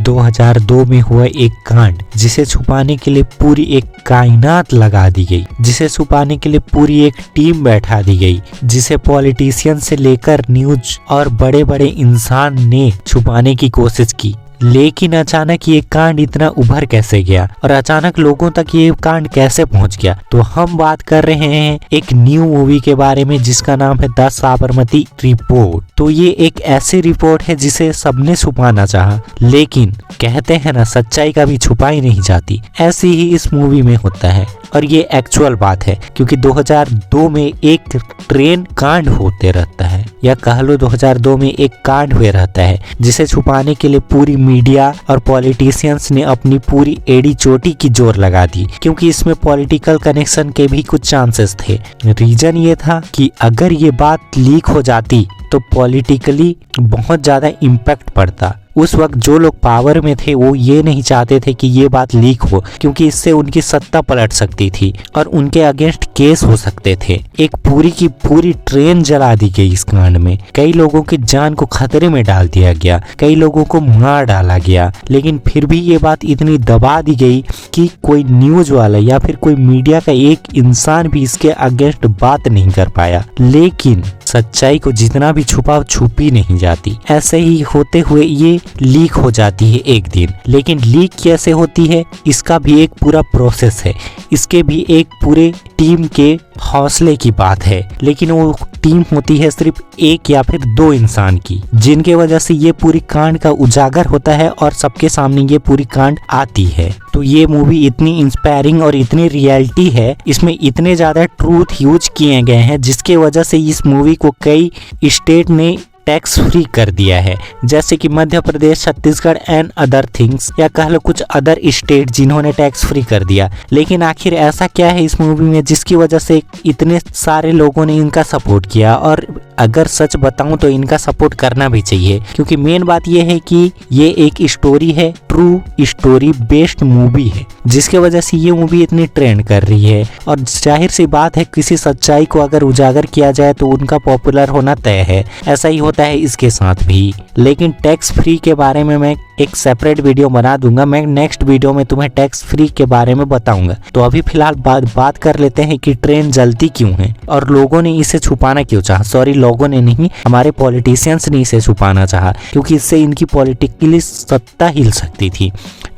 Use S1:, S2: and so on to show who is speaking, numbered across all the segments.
S1: 2002 में हुआ एक कांड जिसे छुपाने के लिए पूरी एक कायनात लगा दी गई, जिसे छुपाने के लिए पूरी एक टीम बैठा दी गई, जिसे पॉलिटिशियन से लेकर न्यूज और बड़े बड़े इंसान ने छुपाने की कोशिश की। लेकिन अचानक ये कांड इतना उभर कैसे गया और अचानक लोगों तक ये कांड कैसे पहुंच गया? तो हम बात कर रहे हैं एक न्यू मूवी के बारे में जिसका नाम है द साबरमती रिपोर्ट। तो ये एक ऐसी रिपोर्ट है जिसे सबने छुपाना चाहा, लेकिन कहते हैं ना, सच्चाई कभी छुपाई नहीं जाती। ऐसी ही इस मूवी में होता है और ये एक्चुअल बात है, क्योंकि 2002 में एक ट्रेन कांड होते रहता है, या कह लो 2002 में एक कांड हुए रहता है जिसे छुपाने के लिए पूरी मीडिया और पॉलिटिशियंस ने अपनी पूरी एड़ी चोटी की जोर लगा दी, क्योंकि इसमें पॉलिटिकल कनेक्शन के भी कुछ चांसेस थे। रीजन ये था कि अगर ये बात लीक हो जाती तो पॉलिटिकली बहुत ज्यादा इम्पैक्ट पड़ता। उस वक्त जो लोग पावर में थे वो ये नहीं चाहते थे कि ये बात लीक हो, क्योंकि इससे उनकी सत्ता पलट सकती थी और उनके अगेंस्ट केस हो सकते थे। एक पूरी की पूरी ट्रेन जला दी गई इस कांड में, कई लोगों की जान को खतरे में डाल दिया गया, कई लोगों को मार डाला गया, लेकिन फिर भी ये बात इतनी दबा दी गई कि कोई न्यूज वाला या फिर कोई मीडिया का एक इंसान भी इसके अगेंस्ट बात नहीं कर पाया। लेकिन सच्चाई को जितना भी छुपाओ छुप ही नहीं जाती। ऐसे ही होते हुए ये लीक हो जाती है एक दिन। लेकिन लीक कैसे होती है इसका भी एक पूरा प्रोसेस है, इसके भी एक पूरे टीम के हौसले की बात है। लेकिन वो टीम होती है सिर्फ एक या फिर दो इंसान की, जिनके वजह से ये पूरी कांड का उजागर होता है और सबके सामने ये पूरी कांड आती है। तो ये मूवी इतनी इंस्पायरिंग और इतनी रियलिटी है, इसमें इतने ज्यादा ट्रूथ यूज किए गए हैं जिसके वजह से इस मूवी को कई स्टेट ने टैक्स फ्री कर दिया है, जैसे कि Madhya Pradesh, Chhattisgarh and other things, या कह लो कुछ अदर स्टेट जिन्होंने टैक्स फ्री कर दिया। लेकिन आखिर ऐसा क्या है इस मूवी में जिसकी वजह से इतने सारे लोगों ने इनका सपोर्ट किया? और अगर सच बताऊं तो इनका सपोर्ट करना भी चाहिए, क्योंकि मेन बात यह है कि ये एक स्टोरी है, ट्रू स्टोरी बेस्ड मूवी है, जिसके वजह से ये मूवी इतनी ट्रेंड कर रही है। और जाहिर सी बात है, किसी सच्चाई को अगर उजागर किया जाए तो उनका पॉपुलर होना तय है। ऐसा ही होता है इसके साथ भी। लेकिन टैक्स फ्री के बारे में मैं एक सेपरेट वीडियो बना दूंगा, मैं नेक्स्ट वीडियो में तुम्हें टैक्स फ्री के बारे में बताऊंगा। तो अभी फिलहाल बात कर लेते हैं कि ट्रेन जलती क्यों है और लोगों ने इसे छुपाना क्यों चाहा। सॉरी, लोगों ने नहीं, हमारे पॉलिटिशियंस ने इसे छुपाना चाहा, क्योंकि इससे इनकी पॉलिटिकली सत्ता हिल सकती थी,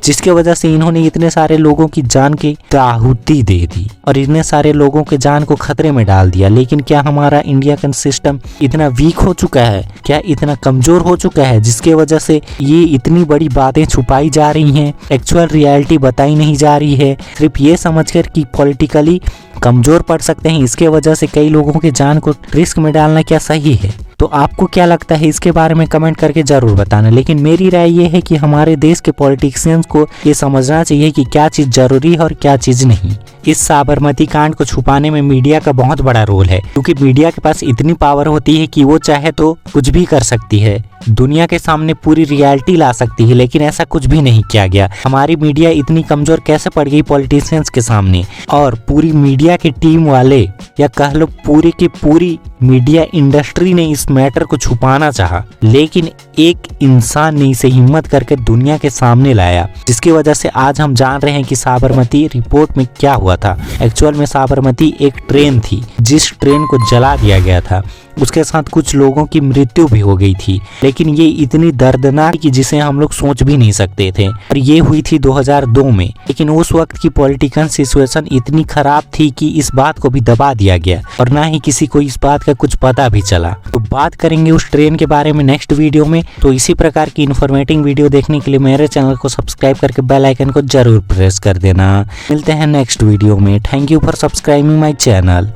S1: जिसके वजह से इन्होंने इतने सारे लोगों की जान की आहुति दे दी और इतने सारे लोगों के जान को खतरे में डाल दिया। लेकिन क्या हमारा इंडिया का सिस्टम इतना वीक हो चुका है, क्या इतना कमजोर हो चुका है जिसके वजह से ये इतनी बड़ी बातें छुपाई जा रही हैं, एक्चुअल रियलिटी बताई नहीं जा रही है, सिर्फ ये समझकर कि पॉलिटिकली कमजोर पड़ सकते हैं, इसके वजह से कई लोगों के जान को रिस्क में डालना क्या सही है? तो आपको क्या लगता है इसके बारे में कमेंट करके जरूर बताना। लेकिन मेरी राय ये है कि हमारे देश के पॉलिटिशियंस को ये समझना चाहिए कि क्या चीज जरूरी है और क्या चीज नहीं। इस साबरमती कांड को छुपाने में मीडिया का बहुत बड़ा रोल है, क्योंकि मीडिया के पास इतनी पावर होती है कि वो चाहे तो कुछ भी कर सकती है, दुनिया के सामने पूरी रियलिटी ला सकती है। लेकिन ऐसा कुछ भी नहीं किया गया। हमारी मीडिया इतनी कमजोर कैसे पड़ गई पॉलिटिशियंस के सामने? और पूरी मीडिया की टीम वाले, या कह लो पूरी की पूरी मीडिया इंडस्ट्री ने इस मैटर को छुपाना चाहा, लेकिन एक इंसान ने इसे हिम्मत करके दुनिया के सामने लाया, जिसकी वजह से आज हम जान रहे हैं कि साबरमती रिपोर्ट में क्या हुआ था। एक्चुअल में साबरमती एक ट्रेन थी जिस ट्रेन को जला दिया गया था, उसके साथ कुछ लोगों की मृत्यु भी हो गई थी। लेकिन ये इतनी दर्दनाक कि जिसे हम लोग सोच भी नहीं सकते थे, और ये हुई थी 2002 में। लेकिन उस वक्त की पॉलिटिकल सिचुएशन इतनी खराब थी कि इस बात को भी दबा दिया गया और ना ही किसी को इस बात का कुछ पता भी चला। तो बात करेंगे उस ट्रेन के बारे में नेक्स्ट वीडियो में। तो इसी प्रकार की इन्फॉर्मेटिव वीडियो देखने के लिए मेरे चैनल को सब्सक्राइब करके बेल आइकन को जरूर प्रेस कर देना। मिलते हैं नेक्स्ट वीडियो में। Thank you for subscribing my channel.